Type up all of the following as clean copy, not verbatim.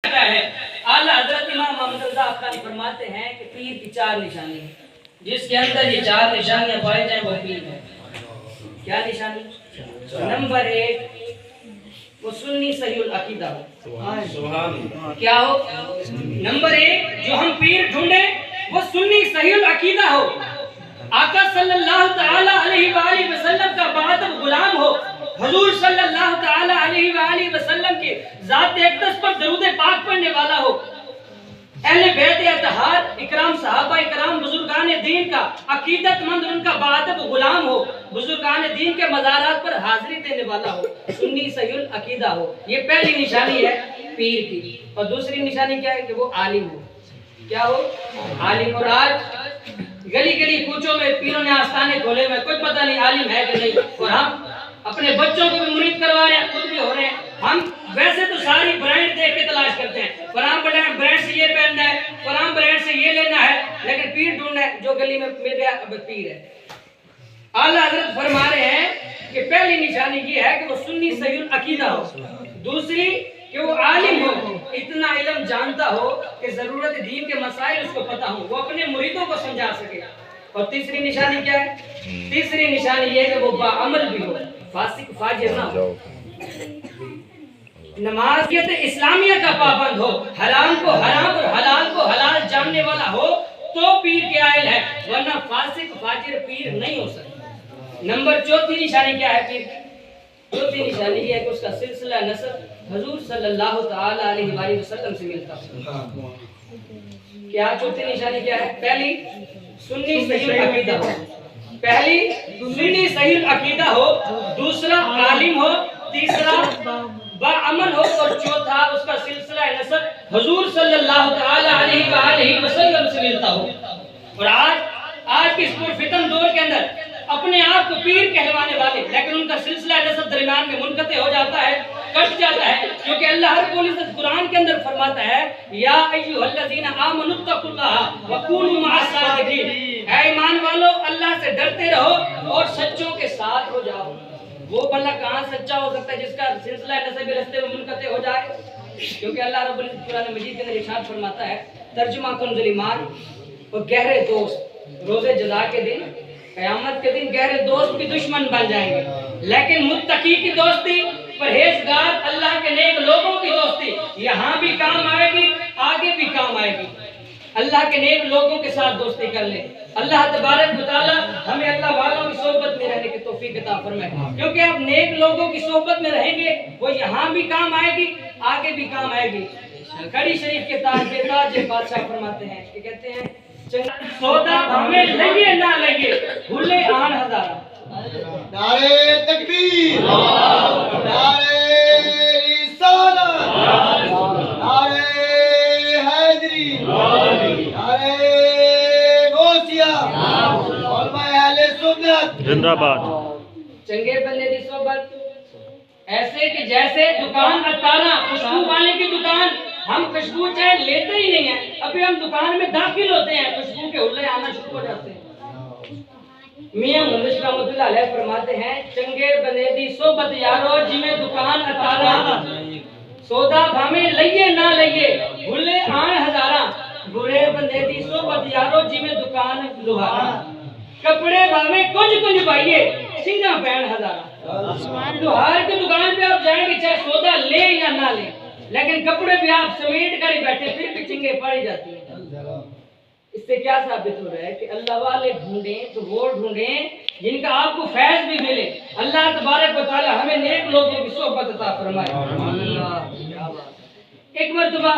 ہے اعلیٰ حضرت امام محمد رضا افغانی فرماتے ہیں کہ پیر کی 4 نشانی ہیں، جس کے اندر یہ 4 نشانیاں پائی جائیں وہ پیر ہے۔ کیا نشانی؟ نمبر 1 وہ سنی صحیح العقیدہ ہو۔ کیا ہو؟ نمبر 1 جو ہم پیر ڈھونڈیں وہ سنی صحیح العقیدہ ہو، آقا صلی اللہ تعالی علیہ وآلہ وسلم کا مخاطب غلام ہو، حضور صلی اللہ تعالی علیہ وآلہ وسلم کے ذات اقدس پر درود پاک پڑھنے والا ہو، اہل بیت اطہار اکرام صحابہ اکرام بزرگان دین کا عقیدت مند ان کا مخاطب غلام ہو، بزرگان دین کے مزارات پر حاضری دینے والا ہو، سنی صحیح العقیدہ ہو۔ یہ پہلی نشانی ہے پیر کی۔ اور دوسری نشانی کیا ہے کہ وہ عالم ہو۔ کیا ہو؟ عالم۔ اور آج گلی گلی کوچوں میں پیروں نے آستانے کھولے ہوئے، کوئی پتہ نہیں عالم ہے کہ نہیں، اور ہم اپنے بچوں کو بھی مرید کروا رہے ہیں، خود بھی ہو رہے ہیں۔ ہم ویسے تو ساری برانڈ دیکھ کے تلاش کرتے ہیں، فلاں برانڈ سے یہ پہننا ہے، فلاں برانڈ سے یہ لینا ہے، لیکن پیر ڈھونڈنا ہے جو گلی میں مل گیا اب پیر ہے۔ اعلیٰ حضرت فرما رہے ہیں کہ پہلی نشانی یہ ہے کہ وہ سنی صحیح العقیدہ ہو، دوسری کہ وہ عالم ہو، اتنا علم جانتا ہو کہ ضرورت دین کے مسائل اس کو پتہ ہو، وہ اپنے مریدوں کو سمجھا سکے۔ اور تیسری نشانی کیا ہے؟ تیسری نشانی یہ کہ وہ باعمل بھی ہو، فاسق فاجر نہ ہو، نمازیت اسلامیہ کا پابند ہو، حرام کو حرام اور حلال کو حلال جاننے والا ہو تو پیر کے عائل ہے، ورنہ فاسق فاجر پیر نہیں ہو سکتا۔ نمبر چوتھی نشانی کیا ہے پیر کی؟ چوتھی نشانی یہ ہے کہ اس کا سلسلہ نسب حضور صلی اللہ تعالی علیہ وآلہ وسلم سے ملتا ہو۔ کیا چوتھی نشانی کیا ہے؟ پہلی سنی صحیح العقیدہ ہو، پہلی سنی صحیح العقیدہ ہو، دوسرا عالم ہو، تیسرا باعمل ہو، اور چوتھا اس کا سلسلہ نسب حضور صلی اللہ تعالی علیہ وآلہ وسلم سے ملتا ہو۔ اور آج کے اس پرفتن دور کے اندر اپنے آپ کو پیر کہلوانے والے، لیکن ان کا سلسلہ نسب درمیان میں منقطع ہو جاتا ہے، کٹ جاتا ہے، کیونکہ اللہ رب العزت قرآن کے اندر فرماتا ہے یا ایھا الذین آمنوا اتقوا اللہ وکونوا مع الصادقین، اے ایمان والو اللہ سے ڈرتے رہو اور سچوں کے ساتھ ہو جاؤ۔ وہ بندہ کہاں سچا ہو سکتا ہے جس کا سلسلہ نسب رستے میں منقطع ہو جائے؟ کیونکہ اللہ رب العزت قرآن مجید کے اندر ارشاد فرماتا ہے ترجمہ کنز ایمان، اور گہرے دوست روز جزا کے دن قیامت کے دن گہرے دوست بھی دشمن بن جائیں گے، لیکن متقی کی دوستی، پرہیزگار اللہ کے نیک لوگوں کی دوستی یہاں بھی کام آئے گی، آگے بھی کام آئے گی۔ اللہ کے نیک لوگوں کے ساتھ دوستی کر لیں۔ اللہ تبارک و تعالی ہمیں اللہ والوں کی صحبت میں رہنے کی توفیق عطا فرمائے، کیونکہ آپ نیک لوگوں کی صحبت میں رہیں گے وہ یہاں بھی کام آئے گی، آگے بھی کام آئے گی۔ کھڑی شریف کے تاج بادشاہ فرماتے ہیں کہ کہتے ہیں سودا ہمیں لگے نہ لگے بھولے آن ہزارہ۔ نعرے تکبیر، نعرے رسالت، نعرے حیدری، نعرے غوثیہ، علماء اہل سنت زندہ باد۔ چنگے بندے دی صحبت ایسے کہ جیسے دکان عطارہ خوشبو والے کی دکان، ہم خوشبو چاہے لیتے ہی نہیں ہیں، ابھی ہم دکان میں داخل ہوتے ہیں خوشبو کے حلے آنا شروع ہو جاتے ہیں۔ میاں مدرس رحمۃ اللہ علیہ فرماتے ہیں چنگے بندے دی صحبت یارو جی میں دکان عطارہ، سودا بھامے لئیے نہ لئیے بھولے آن ہزارہ، برے بندے دی صحبت یارو جی میں دکان لوہارا، کپڑے بھامے کچھ پائیے سنگا پہن ہزارہ۔ لوہار کی دکان پہ آپ جائیں گے چاہے سودا لیں یا نہ لیں، لیکن کپڑے بھی آپ سمیٹ کر ہی بیٹھے پھر بھی چنگے پڑی جاتی ہیں۔ اس سے کیا ثابت ہو رہا ہے کہ اللہ والے ڈھونڈیں تو وہ ڈھونڈیں جن کا آپ کو فیض بھی ملے۔ اللہ تبارک و تعالی ہمیں نیک لوگوں کی صحبت عطا فرمائے۔ ایک مرتبہ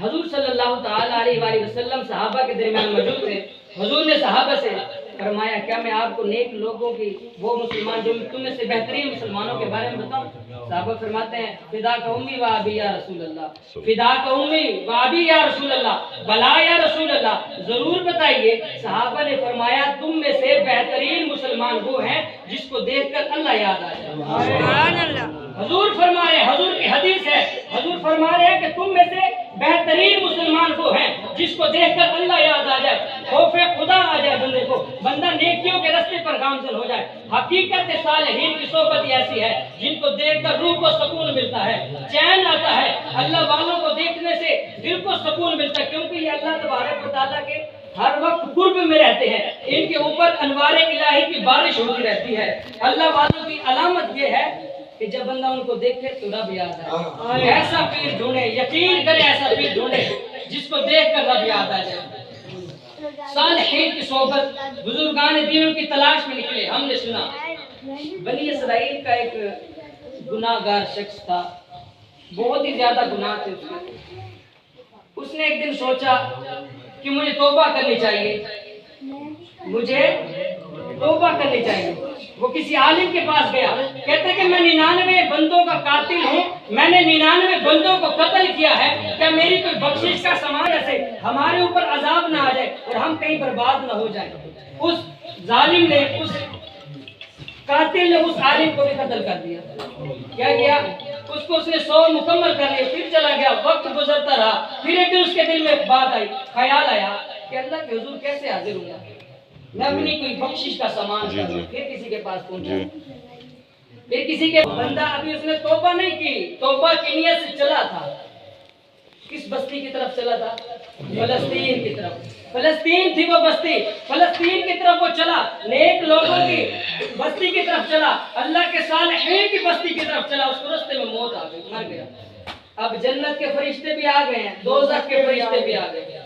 حضور صلی اللہ تعالی علیہ وآلہ وسلم صحابہ کے درمیان موجود تھے، حضور نے صحابہ سے فرمایا کیا میں آپ کو نیک لوگوں کی وہ مسلمان جو تم میں سے بہترین مسلمانوں کے بارے میں بتاؤں؟ صحابہ فرماتے ہیں فداک امی و ابی یا رسول اللہ، فداک امی و ابی یا رسول اللہ، بلا یا رسول اللہ، ضرور بتائیے۔ صحابہ نے فرمایا تم میں سے بہترین مسلمان وہ ہیں جس کو دیکھ کر اللہ یاد آ جائے۔ سبحان اللہ۔ حضور فرما رہے ہیں، حضور کی حدیث ہے، حضور فرما رہے ہیں کہ تم میں سے بہترین مسلمان وہ ہیں جس کو دیکھ کر اللہ یاد آ جائے، خوف خدا آ جائے بندے کو، بندہ نیکیوں کے راستے پر گامزن ہو جائے۔ حقیقت صالحین کی صحبت ایسی ہے جن کو دیکھ کر روح کو سکون ملتا ہے، چین آتا ہے۔ اللہ والوں کو دیکھنے سے دل کو سکون ملتا ہے، کیونکہ یہ اللہ تبارک و تعالیٰ کے ہر وقت قرب میں رہتے ہیں، ان کے اوپر انوار الہی کی بارش ہوتی رہتی ہے۔ اللہ والوں کی علامت یہ ہے کہ جب بندہ ان کو دیکھے تو رب یاد آئے۔ ایسا پیر ڈھونڈے، یقین کرے ایسا پیر ڈھونڈے جس کو دیکھ کر رب یاد آ جائے۔ صالحین کی صحبت، بزرگان دین کی تلاش میں نکلے۔ ہم نے سنا بنی اسرائیل کا ایک گناہ گار شخص تھا، بہت ہی زیادہ گناہ تھے اس کے۔ اس نے ایک دن سوچا کہ مجھے توبہ کرنی چاہیے، مجھے توبہ کرنی چاہیے۔ وہ کسی عالم کے پاس گیا، کہتے کہ میں 99 بندوں کا قاتل ہوں، میں نے 99 بندوں کو قتل کیا ہے، کیا میری کوئی بخشش کا سامان ایسے ہمارے اوپر عذاب نہ آ جائے اور ہم کہیں برباد نہ ہو جائیں۔ اس ظالم نے، اس قاتل نے اس عالم کو بھی قتل کر دیا۔ کیا کیا؟ اس نے 100 مکمل کر لیے، پھر چلا گیا، وقت گزرتا رہا۔ پھر ایک دن اس کے دل میں بات آئی، خیال آیا کہ اللہ کے حضور کیسے حاضر ہوں گا، میں اپنی کوئی بخشش کا سامان کروں۔ پھر کسی کے پاس پہنچا، پھر کسی کے بندہ، ابھی اس نے توبہ نہیں کی، توبہ کی نیت سے چلا تھا۔ کس بستی کی طرف چلا تھا؟ فلسطین کی طرف۔ فلسطین تھی وہ بستی، فلسطین کی طرف وہ چلا، نیک لوگوں کی بستی کی طرف چلا، اللہ کے صالحین کی بستی کی طرف چلا۔ اس کو رستے میں موت آ گئی، مر گیا۔ اب جنت کے فرشتے بھی آ گئے ہیں، دوزخ کے فرشتے بھی آ گئے ہیں۔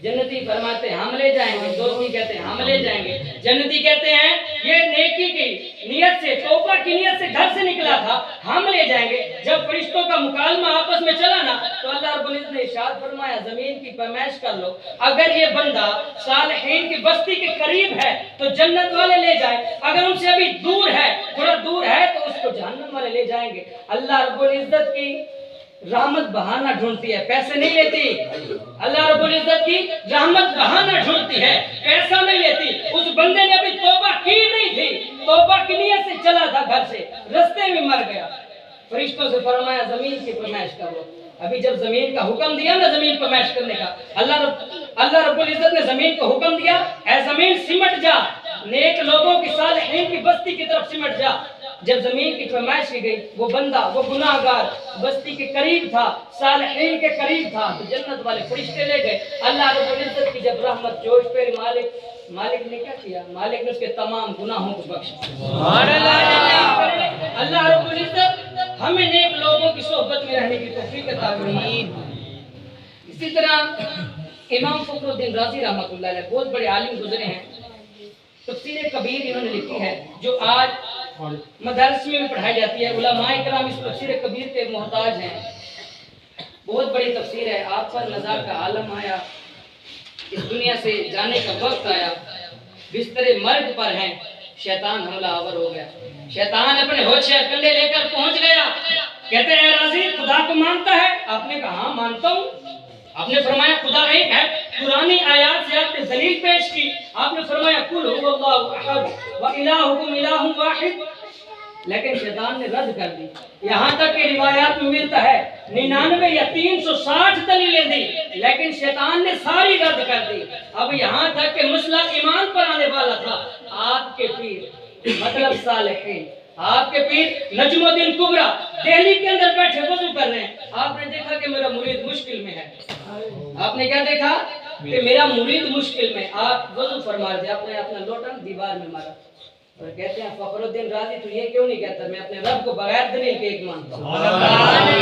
جنتی فرماتے ہیں ہم لے جائیں گے، دوستی کہتے ہیں ہم لے جائیں گے۔ جنتی کہتے ہیں یہ نیکی کی نیت سے، توبہ کی نیت سے گھر سے نکلا تھا، ہم لے جائیں گے۔ جب فرشتوں کا مکالمہ آپس میں چلا نا تو اللہ رب العزت نے ارشاد فرمایا زمین کی پیمائش کر لو، اگر یہ بندہ صالحین کی بستی کے قریب ہے تو جنت والے لے جائیں، اگر ان سے ابھی دور ہے، تھوڑا دور ہے تو اس کو جہنم والے لے جائیں گے۔ اللہ رب العزت کی رحمت بہانہ ڈھونڈتی ہے، پیسے نہیں لیتی۔ اللہ رب العزت کی رحمت بہانہ ڈھونڈتی ہے، پیسہ نہیں لیتی۔ اس بندے نے ابھی توبہ کی نہیں تھی، توبہ کی نیت سے چلا تھا گھر سے، رستے میں مر گیا۔ فرشتوں سے فرمایا زمین کی پیمائش کرو۔ ابھی جب زمین کا حکم دیا نا زمین پیمائش کرنے کا، اللہ رب العزت نے زمین کو حکم دیا، اے زمین سمٹ جا، نیک لوگوں کی صالحین کی بستی کی طرف سمٹ جا۔ جب زمین کی پیمائش کی گئی، وہ بندہ، وہ گناہ گار بستی کے قریب تھا، صالحین کے قریب تھا، تو جنت والے فرشتے لے گئے۔ اللہ رب العزت کی جب رحمت جوش پہ مالک نے کیا کیا؟ مالک نے اس کے تمام گناہوں کو بخشا۔ سبحان اللہ۔ اللہ رب العزت ہمیں نیک لوگوں کی صحبت میں رہنے کی توفیق عطا فرمائے۔ اسی طرح امام فخر الدین رازی رحمۃ اللہ علیہ بہت بڑے عالم گزرے ہیں، تفسیر کبیر انہوں نے لکھی ہے جو آج مدارس میں بھی پڑھائی جاتی ہے۔ علماء کرام اس تفسیر کبیر کے محتاج ہیں، بہت بڑی تفسیر ہے۔ آپ پر نظر کا عالم آیا، اس دنیا سے جانے کا وقت آیا، بستر مرگ پر ہیں، شیطان حملہ آور ہو گیا۔ شیطان اپنے ہوش کنڈے لے کر پہنچ گیا، کہتے ہیں اے راضی خدا کو مانتا ہے؟ آپ نے کہا ہاں مانتا ہوں۔ آپ نے فرمایا خدا ایک ہے، قرآنی آیات سے آپ نے دلیل پیش کی۔ آپ نے فرمایا قل هو اللہ احد والہکم الہ واحد، لیکن شیطان نے رد کر دی۔ یہاں تک کہ روایات میں ملتا ہے 99 یا 360 دلیلیں دی، لیکن شیطان نے ساری رد کر دی۔ اب یہاں تک کہ مسئلہ ایمان پر آنے والا تھا، آپ کے پیر مطلب صالحین، آپ کے پیر نجم الدین کبرا دہلی کے اندر بیٹھے وضو کر رہے ہیں۔ آپ نے دیکھا کہ میرا مرید مشکل میں ہے۔ آپ نے کیا دیکھا؟ کہ میرا مرید مشکل میں۔ آپ وضو فرما دیا، آپ نے اپنا لوٹا دیوار میں مارا اور کہتے ہیں فخر الدین رازی تو یہ کیوں نہیں کہتا میں اپنے رب کو بغیر دلیل کے ایک مانتا ہوں؟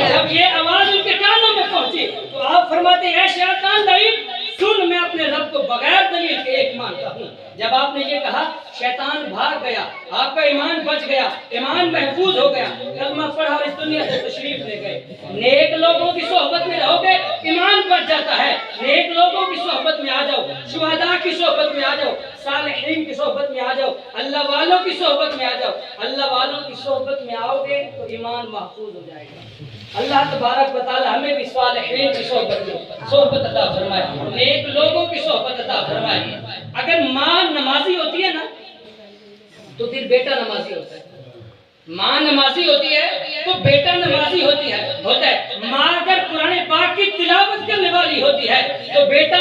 جب یہ آواز ان کے کانوں میں پہنچی تو آپ فرماتے ہیں اے شیطان لعین سن، میں اپنے رب کو بغیر دلیل کے ایک مانتا ہوں۔ جب آپ نے یہ کہا شیطان بھاگ گیا، آپ کا ایمان بچ گیا، ایمان محفوظ ہو گیا، کلمہ پڑھا اور اس دنیا سے تشریف لے گئے۔ نیک لوگوں کی صحبت میں رہو گے ایمان بچ جاتا ہے۔ نیک لوگوں کی صحبت میں آ جاؤ، شہداء کی صحبت میں آ جاؤ، صالحین کی صحبت میں آ جاؤ، اللہ والوں کی صحبت میں آ جاؤ۔ اللہ والوں کی صحبت میں آؤ گے تو ایمان محفوظ ہو جائے گا۔ اللہ تبارک و تعالی ہمیں بھی صالحین کی صحبت عطا فرمائے، نیک لوگوں کی صحبت عطا فرمائے۔ اگر ماں نمازی ہوتی ہے نا تو پھر بیٹا نمازی ہوتا ہے، ماں نمازی ہوتی ہے تو بیٹا نمازی ہوتا ہے۔ ماں اگر قرآن پاک کی تلاوت کرنے والی ہوتی ہے تو بیٹا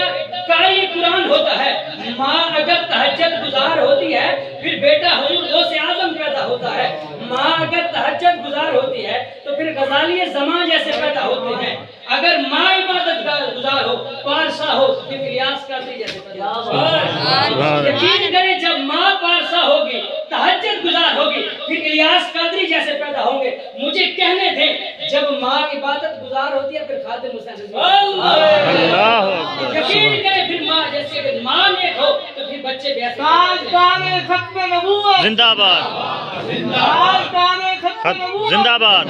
قاری قرآن ہوتا ہے۔ ماں اگر تہجد گزار ہوتی ہے پھر بیٹا حضور غوث اعظم پیدا ہوتا ہے۔ ماں اگر تہجد گزار ہوتی ہے تو پھر غزالی زمان جیسے پیدا ہوتے ہیں۔ اگر ماں عبادت گزار ہو، پارسا ہو، پھر الیاس قادری جیسے پیدا ہو۔ یقین کریں جب ماں پارسا ہوگی، تہجد گزار ہوگی، پھر الیاس قادری جیسے پیدا ہوں گے۔ مجھے کہنے تھے جب ماں عبادت گزار ہوتی ہے پھر خادم حسین۔ یقین کریں پھر ماں جیسے اگر ماں نیک ہو تو پھر بچے بھی ایسے۔ زندہ باد، زندہ باد۔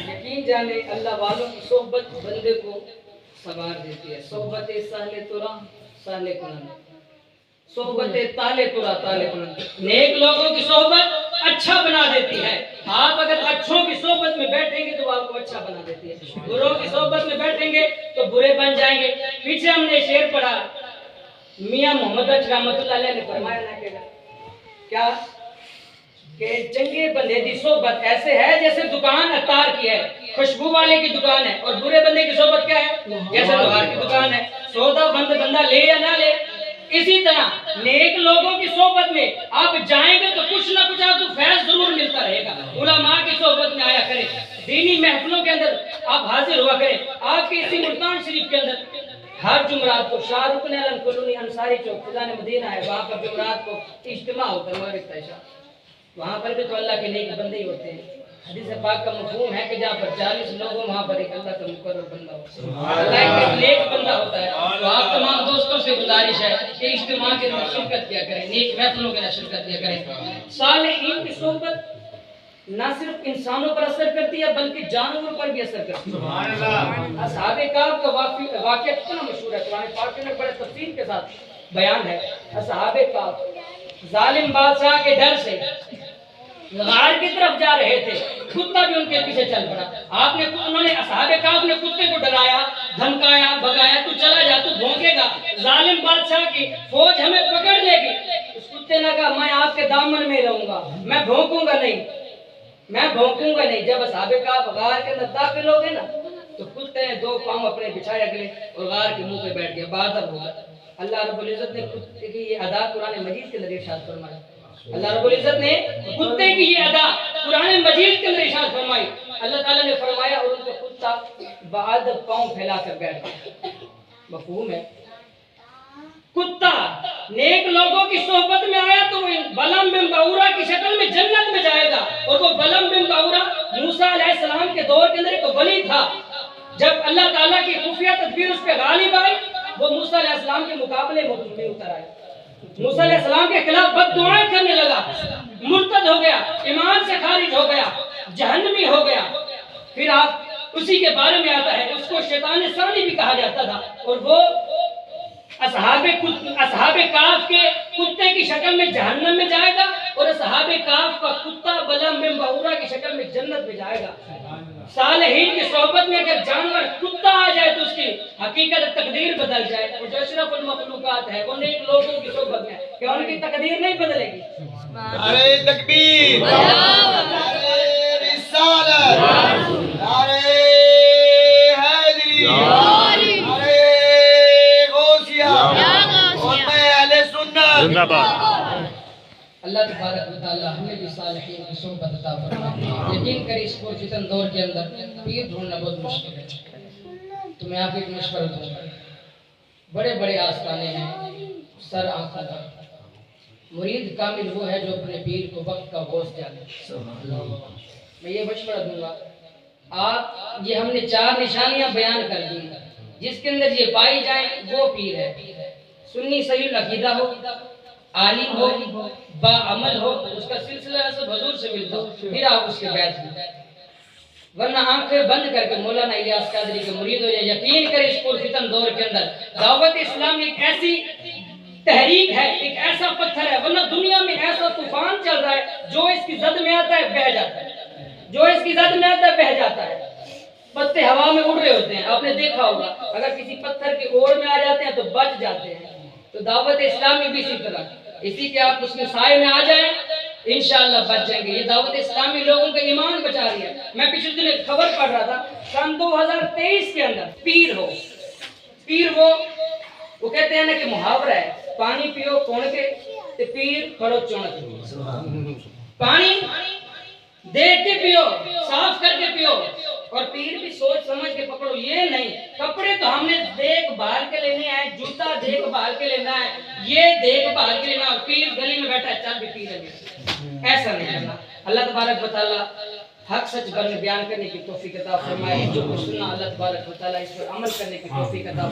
یقین جانے اللہ والوں کی صحبت بندے کو سنوار دیتی ہے۔ صحبت سہل ترا سہل کنن، صحبت تالے ترا تالے کنن۔ نیک لوگوں کی صحبت اچھا بنا دیتی ہے۔ آپ اگر اچھوں کی صحبت میں بیٹھیں گے تو آپ کو اچھا بنا دیتی ہے، بروں کی صحبت میں بیٹھیں گے تو برے بن جائیں گے۔ پیچھے ہم نے شعر پڑھا، میاں محمد بخش رحمۃ اللہ علیہ نے فرمایا نا کہ کیا کہ چنگے بندے دی صحبت ایسے ہے جیسے دکان عطار کی ہے، خوشبو والے کی دکان ہے، اور برے بندے کی صحبت کیا ہے؟ جیسے لوہار کی دکان ہے، سودا بند بندہ لے یا نہ لے۔ اسی طرح نیک لوگوں کی صحبت میں آپ جائیں گے تو کچھ نہ کچھ آپ کو فیض ضرور ملتا رہے گا۔ علماء کی صحبت میں آیا کریں، دینی محفلوں کے اندر آپ حاضر ہوا کریں۔ آپ کے اسی ملتان شریف کے اندر ہر جمعرات کو شاہ رکن علم کلونی انصاری چوک فضان مدینہ ہے، وہاں پر جمعرات کو اجتماع ہوتا ہے مغرب کا عشاء۔ وہاں پر بھی تو اللہ کے نیک بندے ہی ہوتے ہیں۔ حدیث پاک کا مفہوم ہے کہ جہاں پر 40 لوگ ہوں وہاں پر ایک اللہ کا مقرر بندہ ہوتا ہے، اللہ کا نیک بندہ ہوتا ہے۔ تو آپ تمام دوستوں سے گزارش ہے کہ اجتماع کے اندر شرکت کیا کریں، نیک محفلوں کے اندر شرکت کیا کریں۔ صالحین کی صحبت نہ صرف انسانوں پر اثر کرتی ہے بلکہ جانوروں پر بھی اثر کرتی ہے۔ اصحاب کہف کا واقعہ کتنا مشہور ہے، قرآن پاک کے اندر بڑے تفصیل کے ساتھ بیان ہے۔ اصحاب کہف ظالم بادشاہ کے ڈر سے غار کی طرف جا رہے تھے، کتا بھی ان کے پیچھے چل پڑا۔ انہوں نے اصحاب کہف نے کتے کو ڈرایا، دھمکایا، بھگایا، تو چلا جا، تو بھونکے گا، ظالم بادشاہ کی فوج ہمیں پکڑ لے گی۔ اس کتے نے کہا میں آپ کے دامن میں رہوں گا، میں بھونکوں گا نہیں، میں بھونکوں گا نہیں۔ جب اصحاب کہف غار کے اندر داخل ہو گئے نا تو کتے نے 2 پاؤں اپنے بچھائے اگلے اور غار کے منہ پہ بیٹھ گیا، بادر ہو گیا۔ اللہ رب العزت نے کتے کی یہ ادا قرآن مجید کے اندر ارشاد فرمایا۔ اللہ رب العزت نے کتے کی یہ ادا قرآن مجید کے اندر ارشاد فرمائی۔ اللہ تعالیٰ نے فرمایا اور ان کا کتا بعد پاؤں پھیلا کر بیٹھ گیا۔ مفہوم ہے، کتا نیک لوگوں کی صحبت میں آیا تو وہ بلم بن باورا کی شکل میں جنت میں جائے گا۔ اور وہ بلم بن باورا موسیٰ علیہ السلام کے دور کے اندر ایک ولی تھا۔ جب اللہ تعالیٰ کی خفیہ تدبیر اس پہ غالب آئی وہ موسیٰ علیہ السلام کے مقابلے میں اتر آئے، موسیٰ علیہ السلام کے خلاف بد دعائیں کرنے لگا، مرتد ہو گیا، ایمان سے خارج ہو گیا، جہنمی ہو گیا۔ پھر آپ اسی کے بارے میں آتا ہے، اس کو شیطان ثانی بھی کہا جاتا تھا، اور وہ اصحاب کہف کے کتے کی شکل میں جہنم میں جائے گا اور اصحاب کہف کا کتا بلم بن باورا کی شکل میں جنت میں جائے گا۔ صالحین کی صحبت میں اگر جانور کتا آ جائے تو اس کی حقیقت تقدیر بدل جائے، وہ جو اشرف المخلوقات ہے وہ نیک لوگوں کی صحبت میں کہ ان کی تقدیر نہیں بدلے گی۔ نعرہ تکبیر، نعرہ رسالت، نعرہ حیدری، نعرہ غوثیہ، امت اہل سنت زندہ باد۔ اللہ تبارک و تعالی ہمیں بھی صالحین کی صحبت عطا فرمائے۔ یقین کریں اس پرفتن دور کے اندر پیر ڈھونڈنا بہت مشکل ہے۔ تو میں آپ کو ایک مشورہ دوں گا، بڑے بڑے آستانے ہیں سر آنکھوں کا، مرید کامل وہ ہے جو اپنے پیر کو وقت کا گوشت جانے۔ میں یہ مشورہ دوں گا، آپ یہ ہم نے 4 نشانیاں بیان کر دی، جس کے اندر یہ پائی جائیں وہ پیر ہے۔ سنی صحیح العقیدہ ہو، عالم ہو، با عمل ہو، اس کا سلسلہ سب حضور سے ملتا ہو، پھر آپ اس کے بیعت میں، ورنہ آنکھیں بند کر کے مولانا الیاس قادری کے مرید ہو جائے۔ یقین کریں اس پرفتن دور کے اندر دعوت اسلام ایک ایسی تحریک ہے، ایک ایسا پتھر ہے، ورنہ دنیا میں ایسا طوفان چل رہا ہے جو اس کی زد میں آتا ہے بہہ جاتا ہے، جو اس کی زد میں آتا ہے بہہ جاتا ہے۔ پتے ہوا میں اڑ رہے ہوتے ہیں، آپ نے دیکھا ہوگا، اگر کسی پتھر کی اوڑ میں آ جاتے ہیں تو بچ جاتے ہیں۔ تو دعوت اسلامی بھی اسی طرح، اسی کے آپ اس کے سائے میں آ جائیں انشاءاللہ بچ جائیں گے. یہ دعوت اسلامی لوگوں کا ایمان بچا رہی ہے. میں پچھلے دن ایک خبر پڑھ رہا تھا, سن 2023 کے اندر پیر وہ کہتے ہیں نا کہ محاورہ ہے, پانی پیو کون کے تے پیر پڑو چونک. پانی دیکھ کے پیو, صاف کر کے پیو, اور پیر بھی سوچ سمجھ کے پکڑو. یہ نہیں کپڑے تو ہم نے دیکھ بھال کے لینے ہیں, جوتا دیکھ بھال کے لینا ہے, یہ دیکھ بھال کے لینا, اور پیر گلی میں بیٹھا ہے چل بھی پی لیں گے, ایسا نہیں کرنا. اللہ تبارک و تعالی حق سچ بیان کرنے کی توفیق عطا فرمائے. جو کچھ سنا اللہ تبارک و تعالی اس پر عمل کرنے کی توفیق عطا